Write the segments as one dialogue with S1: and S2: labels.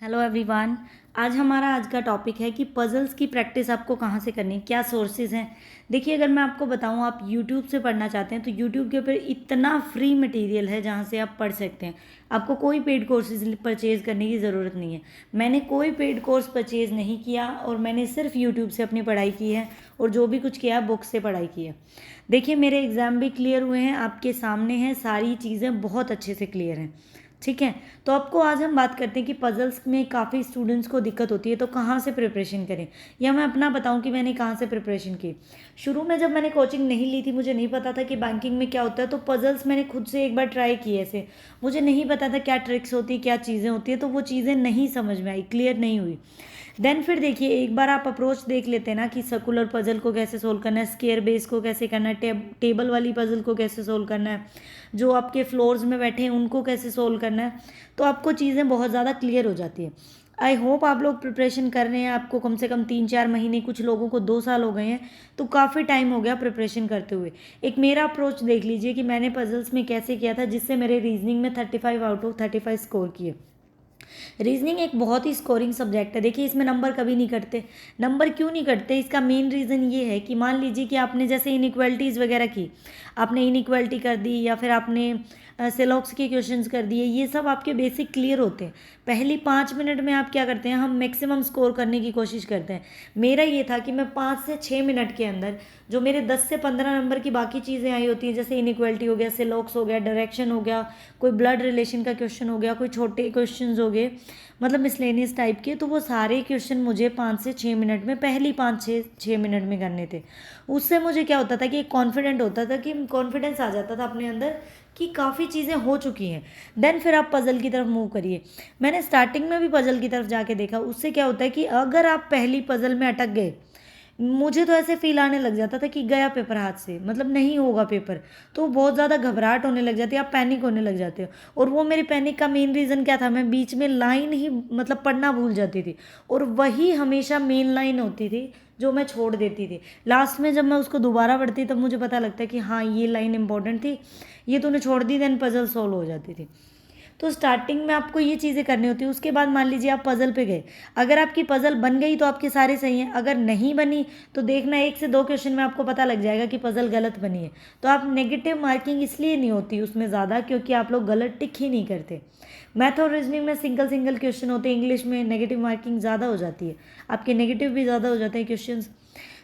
S1: Hello everyone. आज का topic है कि पजल्स की प्रैक्टिस आपको कहाँ से करनी है, क्या सोर्सेज हैं। देखिए, अगर मैं आपको बताऊँ, आप यूट्यूब से पढ़ना चाहते हैं तो यूट्यूब के ऊपर इतना फ्री मटेरियल है जहाँ से आप पढ़ सकते हैं। आपको कोई पेड कोर्सेज परचेज़ करने की ज़रूरत नहीं है। मैंने कोई पेड कोर्स परचेज़ नहीं किया और मैंने सिर्फ यूट्यूब से अपनी पढ़ाई की है और जो भी कुछ किया बुक से पढ़ाई की है। देखिए, मेरे एग्ज़ाम भी क्लियर हुए हैं, आपके सामने हैं, सारी चीज़ें बहुत अच्छे से क्लियर हैं। ठीक है, तो आपको आज हम बात करते हैं कि पजल्स में काफ़ी स्टूडेंट्स को दिक्कत होती है, तो कहाँ से प्रिपरेशन करें, या मैं अपना बताऊं कि मैंने कहाँ से प्रिपरेशन की। शुरू में जब मैंने कोचिंग नहीं ली थी, मुझे नहीं पता था कि बैंकिंग में क्या होता है, तो पजल्स मैंने खुद से एक बार ट्राई किए ऐसे। मुझे नहीं पता था क्या ट्रिक्स होती है, क्या चीज़ें होती है, तो वो चीज़ें नहीं समझ में आई, क्लियर नहीं हुई। देन फिर देखिए, एक बार आप अप्रोच देख लेते हैं ना कि सर्कुलर पजल को कैसे सोल्व करना है, स्केयर बेस को कैसे करना है, टेबल वाली पजल को कैसे सोल्व करना है, जो आपके फ्लोर्स में बैठे हैं उनको कैसे सोल्व करना है, तो आपको चीज़ें बहुत ज़्यादा क्लियर हो जाती है। आई होप आप लोग प्रिपरेशन कर रहे हैं, आपको कम से कम 3-4 महीने, कुछ लोगों को 2 साल हो गए हैं, तो काफ़ी टाइम हो गया प्रिपरेशन करते हुए। एक मेरा अप्रोच देख लीजिए कि मैंने पजल्स में कैसे किया था, जिससे मेरे रीजनिंग में 35 आउट ऑफ 35 स्कोर किए। रीजनिंग एक बहुत ही स्कोरिंग सब्जेक्ट है। देखिए, इसमें नंबर कभी नहीं कटते। नंबर क्यों नहीं कटते, इसका मेन रीज़न ये है कि मान लीजिए कि आपने जैसे इनइक्वालिटीज़ वगैरह की, आपने इनइक्वालिटी कर दी या फिर आपने सेलॉक्स के क्वेश्चंस कर दिए, ये सब आपके बेसिक क्लियर होते हैं। पहली 5 मिनट में आप क्या करते हैं, हम मैक्सिमम स्कोर करने की कोशिश करते हैं। मेरा ये था कि मैं 5 से 6 मिनट के अंदर जो मेरे 10 से 15 नंबर की बाकी चीज़ें आई होती हैं, जैसे इनइक्वालिटी हो गया, सेलॉक्स हो गया, डायरेक्शन हो गया, कोई ब्लड रिलेशन का क्वेश्चन हो गया, कोई छोटे क्वेश्चन हो गए, मतलब मिसलेनियस टाइप के, तो वो सारे क्वेश्चन मुझे 5 से 6 मिनट में, पहली 5 से 6 मिनट में करने थे। उससे मुझे क्या होता था कि एक कॉन्फिडेंट होता था, कि कॉन्फिडेंस आ जाता था अपने अंदर कि काफ़ी चीज़ें हो चुकी हैं। देन फिर आप पज़ल की तरफ मूव करिए। मैंने स्टार्टिंग में भी पज़ल की तरफ जाके देखा, उससे क्या होता है कि अगर आप पहली पज़ल में अटक गए, मुझे तो ऐसे फील आने लग जाता था कि गया पेपर हाथ से, मतलब नहीं होगा पेपर, तो बहुत ज़्यादा घबराहट होने लग जाती है, आप पैनिक होने लग जाते हो। और वो मेरी पैनिक का मेन रीज़न क्या था, मैं बीच में लाइन ही मतलब पढ़ना भूल जाती थी, और वही हमेशा मेन लाइन होती थी जो मैं छोड़ देती थी। लास्ट में जब मैं उसको दोबारा पढ़ती तब मुझे पता लगता है कि हाँ, ये लाइन इंपॉर्टेंट थी, ये तूने छोड़ दी, देन पजल सॉल्व हो जाती थी। तो स्टार्टिंग में आपको ये चीज़ें करनी होती है। उसके बाद मान लीजिए आप पज़ल पे गए, अगर आपकी पज़ल बन गई तो आपके सारे सही हैं, अगर नहीं बनी तो देखना 1 से 2 क्वेश्चन में आपको पता लग जाएगा कि पज़ल गलत बनी है। तो आप नेगेटिव मार्किंग इसलिए नहीं होती उसमें ज़्यादा, क्योंकि आप लोग गलत टिक ही नहीं करते। मैथ और रीजनिंग में सिंगल सिंगल क्वेश्चन होते हैं, इंग्लिश में नेगेटिव मार्किंग ज़्यादा हो जाती है, आपके नेगेटिव भी ज़्यादा हो जाते हैं क्वेश्चन।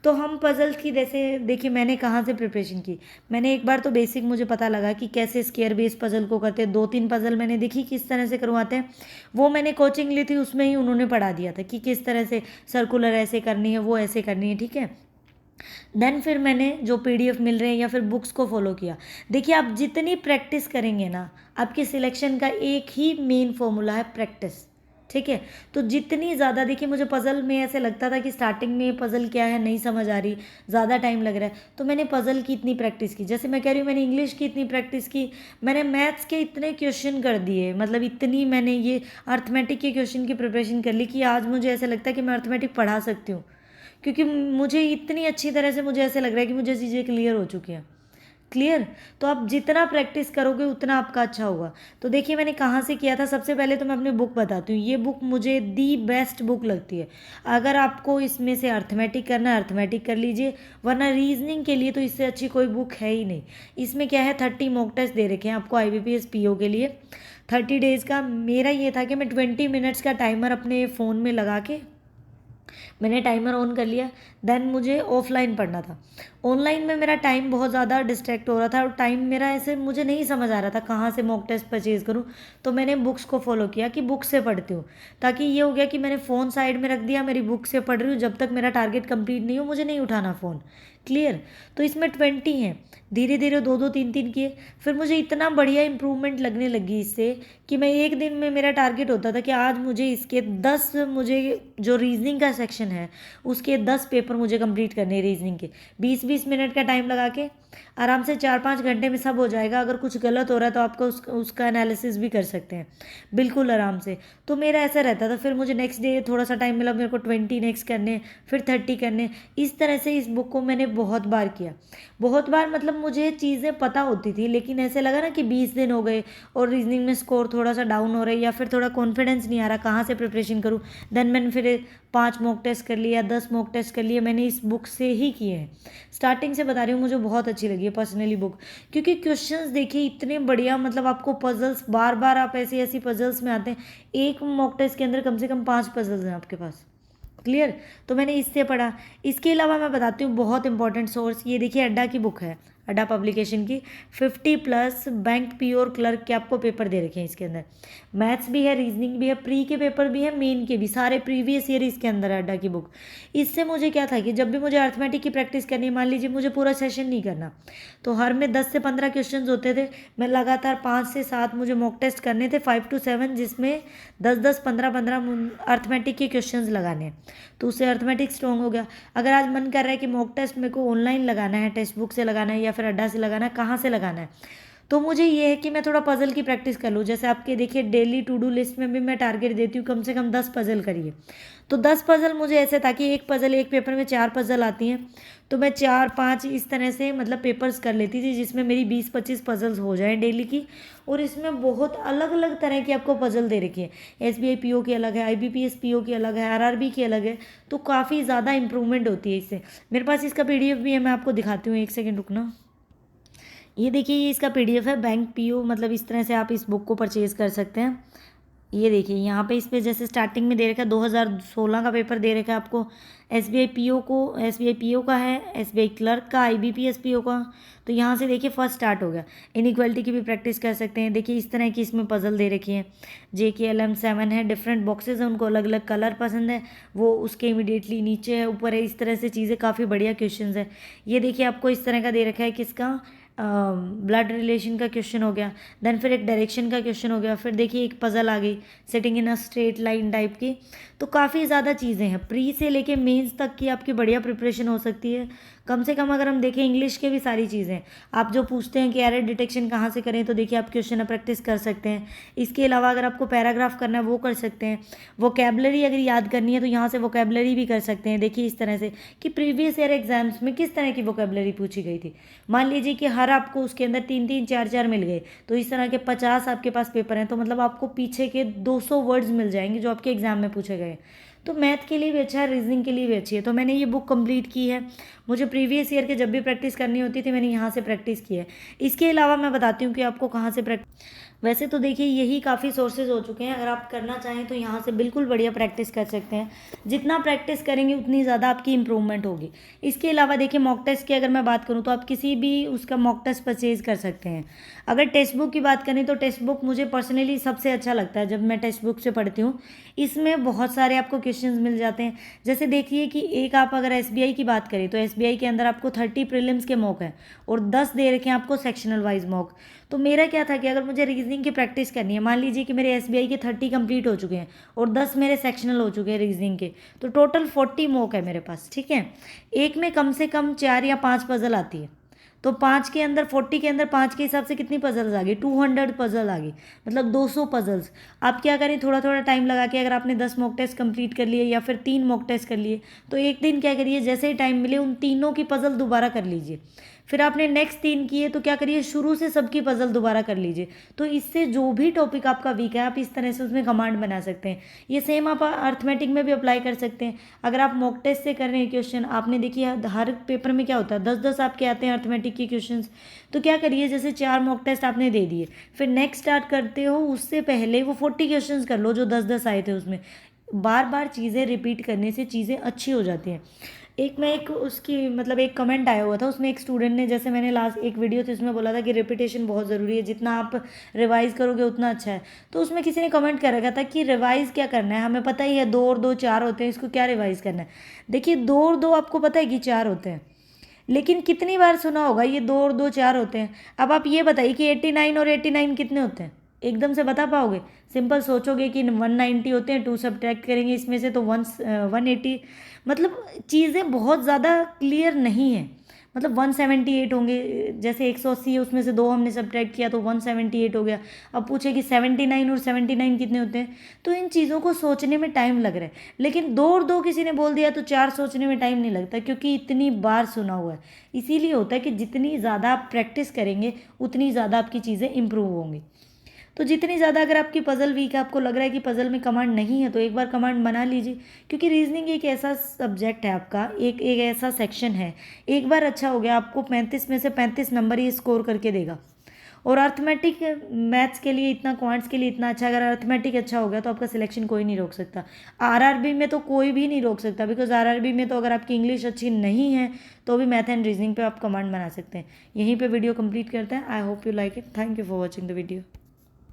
S1: तो हम पज़ल्स की, जैसे देखिए मैंने कहाँ से प्रिपरेशन की। मैंने एक बार तो बेसिक मुझे पता लगा कि कैसे स्केयर बेस पज़ल को करते हैं, 2-3 पज़ल मैंने देखी किस तरह से करवाते हैं। वो मैंने कोचिंग ली थी, उसमें ही उन्होंने पढ़ा दिया था कि किस तरह से सर्कुलर ऐसे करनी है, वो ऐसे करनी है, ठीक है। देन फिर मैंने जो पीडीएफ मिल रहे हैं या फिर बुक्स को फॉलो किया। देखिए, आप जितनी प्रैक्टिस करेंगे ना, आपके सिलेक्शन का एक ही मेन फॉर्मूला है, प्रैक्टिस। ठीक है, तो जितनी ज़्यादा, देखिए मुझे पज़ल में ऐसे लगता था कि स्टार्टिंग में पज़ल क्या है नहीं समझ आ रही, ज़्यादा टाइम लग रहा है, तो मैंने पज़ल की इतनी प्रैक्टिस की, जैसे मैं कह रही हूँ मैंने इंग्लिश की इतनी प्रैक्टिस की, मैंने मैथ्स के इतने क्वेश्चन कर दिए, मतलब इतनी मैंने ये अर्थमेटिक के क्वेश्चन की प्रिपरेशन कर ली कि आज मुझे ऐसा लगता है कि मैं अर्थमेटिक पढ़ा सकती हूँ, क्योंकि मुझे इतनी अच्छी तरह से मुझे ऐसे लग रहा है कि मुझे चीज़ें क्लियर हो चुकी हैं। क्लियर। तो आप जितना प्रैक्टिस करोगे उतना आपका अच्छा होगा। तो देखिए मैंने कहाँ से किया था, सबसे पहले तो मैं अपनी बुक बताती हूँ। ये बुक मुझे दी बेस्ट बुक लगती है। अगर आपको इसमें से अर्थमेटिक करना है, अर्थमेटिक कर लीजिए, वरना रीजनिंग के लिए तो इससे अच्छी कोई बुक है ही नहीं। इसमें क्या है, 30 मॉक टेस्ट दे रखे हैं आपको IBPS PO के लिए, 30 डेज़ का। मेरा ये था कि मैं 20 मिनट्स का टाइमर अपने फ़ोन में लगा के, मैंने टाइमर ऑन कर लिया। देन मुझे ऑफलाइन पढ़ना था। ऑनलाइन में मेरा टाइम बहुत ज़्यादा डिस्ट्रैक्ट हो रहा था, और टाइम मेरा ऐसे मुझे नहीं समझ आ रहा था कहाँ से मॉक टेस्ट परचेज़ करूँ। तो मैंने बुक्स को फॉलो किया कि बुक से पढ़ती हूँ, ताकि ये हो गया कि मैंने फ़ोन साइड में रख दिया, मेरी बुक से पढ़ रही हूँ, जब तक मेरा टारगेट कंप्लीट नहीं हो मुझे नहीं उठाना फ़ोन। क्लियर। तो इसमें 20 हैं, धीरे धीरे 2-2 3-3 किए, फिर मुझे इतना बढ़िया इंप्रूवमेंट लगने लगी इससे, कि मैं एक दिन में, मेरा टारगेट होता था कि आज मुझे इसके 10, मुझे जो रीजनिंग का सेक्शन है उसके 10 पेपर मुझे कंप्लीट करने हैं रीजनिंग के, 20-20 मिनट का टाइम लगा के। आराम से 4-5 घंटे में सब हो जाएगा। अगर कुछ गलत हो रहा है तो आपको उसका एनालिसिस भी कर सकते हैं बिल्कुल आराम से। तो मेरा ऐसा रहता था, फिर मुझे नेक्स्ट डे थोड़ा सा टाइम मिला, मेरे को 20 नेक्स्ट करने, फिर 30 करने। इस तरह से इस बुक को मैंने बहुत बार किया, बहुत बार मतलब मुझे चीज़ें पता होती थी, लेकिन ऐसे लगा ना कि 20 दिन हो गए और रीजनिंग में स्कोर थोड़ा सा डाउन हो रहा है या फिर थोड़ा कॉन्फिडेंस नहीं आ रहा कहाँ से प्रिपरेशन करूँ। देन मैंने फिर 5 मॉक टेस्ट कर लिया, 10 मॉक टेस्ट कर लिए, मैंने इस बुक से ही किए हैं। स्टार्टिंग से बता रही हूँ, मुझे बहुत अच्छी लगी है पर्सनली बुक, क्योंकि क्वेश्चंस देखिए इतने बढ़िया, मतलब आपको पजल्स बार बार आप ऐसी ऐसी पजल्स में आते हैं। एक मॉक टेस्ट के अंदर कम से कम 5 पजल्स हैं आपके पास। क्लियर? तो मैंने इससे पढ़ा। इसके अलावा मैं बताती हूँ बहुत इंपॉर्टेंट सोर्स, ये देखिए अड्डा की बुक है, अड्डा पब्लिकेशन की। 50+ बैंक पी और क्लर्क के आपको पेपर दे रखे हैं इसके अंदर। मैथ्स भी है, रीजनिंग भी है, प्री के पेपर भी है, मेन के भी, सारे प्रीवियस ईयर इसके अंदर है अड्डा की बुक। इससे मुझे क्या था कि जब भी मुझे अर्थमेटिक की प्रैक्टिस करनी है, मान लीजिए मुझे पूरा सेशन नहीं करना, तो हर में 10 से 15 क्वेश्चन होते थे। मैं लगातार 5 से 7 मुझे मॉक टेस्ट करने थे, 5 to 7, जिसमें 10-10, 15-15 अर्थमेटिक के क्वेश्चन लगाने हैं। तो उससे अर्थमेटिक स्ट्रॉन्ग हो गया। अगर आज मन कर रहा है कि मॉक टेस्ट मेरे को ऑनलाइन लगाना है, टेक्स्ट बुक से लगाना है या फिर अड्डा से लगाना है, कहाँ से लगाना है, तो मुझे ये है कि मैं थोड़ा पजल की प्रैक्टिस कर लूँ। जैसे आपके देखिए डेली टू डू लिस्ट में भी मैं टारगेट देती हूँ कम से कम 10 पजल करिए। तो 10 पजल मुझे ऐसे था कि एक पजल, एक पेपर में 4 पजल आती हैं, तो मैं 4-5 इस तरह से मतलब पेपर्स कर लेती थी, जिसमें मेरी 20-25 पजल्स हो जाएं डेली की। और इसमें बहुत अलग अलग तरह की आपको पजल दे रखी है। SBI PO की अलग है, IBPS PO की अलग है, RRB की अलग है। तो काफ़ी ज़्यादा इंप्रूवमेंट होती है इससे। मेरे पास इसका PDF भी है, मैं आपको दिखाती हूँ, एक सेकेंड रुकना। ये देखिए, ये इसका PDF है, बैंक PO, मतलब इस तरह से आप इस बुक को परचेज़ कर सकते हैं। ये देखिए यहाँ पे इस पे जैसे स्टार्टिंग में दे रखा है 2016 का पेपर दे रखा है आपको। SBI PO का है, SBI क्लर्क का, IBPS PO का। तो यहाँ से देखिए फर्स्ट स्टार्ट हो गया। इनइक्वालिटी की भी प्रैक्टिस कर सकते हैं। देखिए इस तरह की इसमें पजल दे रखी है। JKLM 7 है, डिफरेंट बॉक्सेस हैं, उनको अलग अलग कलर पसंद है, वो उसके इमीडिएटली नीचे है, ऊपर है, इस तरह से चीज़ें काफ़ी बढ़िया क्वेश्चन है। ये देखिए आपको इस तरह का दे रखा है, किसका, ब्लड रिलेशन का क्वेश्चन हो गया। देन फिर एक डायरेक्शन का क्वेश्चन हो गया। फिर देखिए एक पजल आ गई setting in a straight line type की। तो काफ़ी ज़्यादा चीज़ें हैं, प्री से लेके मेंस तक की आपकी बढ़िया प्रिपरेशन हो सकती है। कम से कम अगर हम देखें इंग्लिश के भी सारी चीज़ें, आप जो पूछते हैं कि एरर डिटेक्शन कहाँ से करें, तो देखिए आप क्वेश्चन प्रैक्टिस कर सकते हैं। इसके अलावा अगर आपको पैराग्राफ करना है वो कर सकते हैं। वोकेबलरी अगर याद करनी है तो यहाँ से वोकेबलरी भी कर सकते हैं। देखिए इस तरह से कि प्रीवियस ईयर एग्जाम्स में किस तरह की वोकेबलरी पूछी गई थी। मान लीजिए कि हर आपको उसके अंदर 3-3, 4-4 मिल गए, तो इस तरह के 50 आपके पास पेपर हैं, तो मतलब आपको पीछे के 200 वर्ड्स मिल जाएंगे जो आपके एग्जाम में पूछे गए। तो मैथ के लिए भी अच्छा है, रीजनिंग के लिए भी अच्छी है। तो मैंने ये बुक कंप्लीट की है। मुझे प्रीवियस ईयर के जब भी प्रैक्टिस करनी होती थी मैंने यहाँ से प्रैक्टिस की है। इसके अलावा मैं बताती हूँ कि आपको कहाँ से प्रैक्टिस, वैसे तो देखिए यही काफ़ी सोर्सेज हो चुके हैं। अगर आप करना चाहें तो यहाँ से बिल्कुल बढ़िया प्रैक्टिस कर सकते हैं। जितना प्रैक्टिस करेंगे उतनी ज़्यादा आपकी इंप्रूवमेंट होगी। इसके अलावा देखिए मॉक टेस्ट की अगर मैं बात करूँ तो आप किसी भी उसका मॉक टेस्ट परचेज कर सकते हैं। अगर टेक्स्ट बुक की बात करें तो टेक्स्ट बुक मुझे पर्सनली सबसे अच्छा लगता है जब मैं टेक्स्ट बुक से पढ़ती हूँ। इसमें बहुत सारे आपको क्वेश्चंस मिल जाते हैं। जैसे देखिए कि एक आप अगर SBI की बात करें तो SBI के अंदर आपको 30 प्रीलिम्स के मॉक हैं और 10 दे रखे हैं आपको सेक्शनल वाइज मॉक। तो मेरा क्या था कि अगर मुझे रीजनिंग की प्रैक्टिस करनी है, मान लीजिए कि मेरे SBI के 30 कंप्लीट हो चुके हैं और 10 मेरे सेक्शनल हो चुके हैं रीजनिंग के, तो टोटल 40 मॉक है मेरे पास। ठीक है, एक में कम से कम 4 या 5 पजल आती है, तो 5 के अंदर 40 के अंदर 5 के हिसाब से कितनी पजल्स आ गई, 200 पजल आ गई, मतलब 200 पजल्स। आप क्या करें, थोड़ा थोड़ा टाइम लगा के, अगर आपने 10 मॉक टेस्ट कंप्लीट कर लिए या फिर 3 मॉक टेस्ट कर लिए, तो एक दिन क्या करिए, जैसे ही टाइम मिले उन तीनों की पजल दोबारा कर लीजिए। फिर आपने नेक्स्ट 3 किए तो क्या करिए, शुरू से सबकी पजल दोबारा कर लीजिए। तो इससे जो भी टॉपिक आपका वीक है आप इस तरह से उसमें कमांड बना सकते हैं। ये सेम आप अर्थमेटिक में भी अप्लाई कर सकते हैं। अगर आप मॉक टेस्ट से कर रहे हैं क्वेश्चन, आपने देखिए हर पेपर में क्या होता है 10-10 आपके आते हैं अर्थमेटिक के क्वेश्चन। तो क्या करिए, जैसे 4 मॉक टेस्ट आपने दे दिए, फिर नेक्स्ट स्टार्ट करते हो उससे पहले वो 40 क्वेश्चन कर लो जो 10-10 आए थे उसमें। बार बार चीज़ें रिपीट करने से चीज़ें अच्छी हो जाती हैं। एक उसकी मतलब एक कमेंट आया हुआ था, उसमें एक स्टूडेंट ने, जैसे मैंने लास्ट एक वीडियो थी उसमें बोला था कि रिपीटेशन बहुत ज़रूरी है, जितना आप रिवाइज़ करोगे उतना अच्छा है। तो उसमें किसी ने कमेंट कर रखा था कि रिवाइज़ क्या करना है, हमें पता ही है 2 और 2 4 होते हैं, इसको क्या रिवाइज़ करना है। देखिए 2 और 2 आपको पता है कि 4 होते हैं, लेकिन कितनी बार सुना होगा ये 2 और 2 4 होते हैं। अब आप ये बताइए कि 89 और 89 कितने होते हैं, एकदम से बता पाओगे? सिंपल सोचोगे कि 190 होते हैं, 2 सब्ट्रैक्ट करेंगे इसमें से तो 180। मतलब चीज़ें बहुत ज़्यादा क्लियर नहीं है, मतलब 178 होंगे। जैसे 180 है, उसमें से 2 हमने सब्ट्रैक्ट किया तो 178 हो गया। अब पूछे कि 79 और 79 कितने होते हैं, तो इन चीज़ों को सोचने में टाइम लग रहा है। लेकिन 2 और 2 किसी ने बोल दिया तो 4 सोचने में टाइम नहीं लगता, क्योंकि इतनी बार सुना हुआ है। इसीलिए होता है कि जितनी ज़्यादा आप प्रैक्टिस करेंगे उतनी ज़्यादा आपकी चीज़ें इंप्रूव होंगी। तो जितनी ज़्यादा अगर आपकी पज़ल वीक है, आपको लग रहा है कि पज़ल में कमांड नहीं है, तो एक बार कमांड बना लीजिए। क्योंकि रीजनिंग एक ऐसा सब्जेक्ट है आपका, एक एक ऐसा सेक्शन है, एक बार अच्छा हो गया आपको 35 में से 35 नंबर ही स्कोर करके देगा। और अर्थमेटिक मैथ्स के लिए इतना, क्वांट्स के लिए इतना अच्छा, अगर अर्थमेटिक अच्छा हो गया तो आपका सिलेक्शन कोई नहीं रोक सकता। आरआरबी में तो कोई भी नहीं रोक सकता, बिकॉज आरआरबी में तो अगर आपकी इंग्लिश अच्छी नहीं है तो भी मैथ एंड रीजनिंग पे आप कमांड बना सकते हैं। यहीं पे वीडियो कंप्लीट करते हैं। I hope you like it. Thank you for watching the video.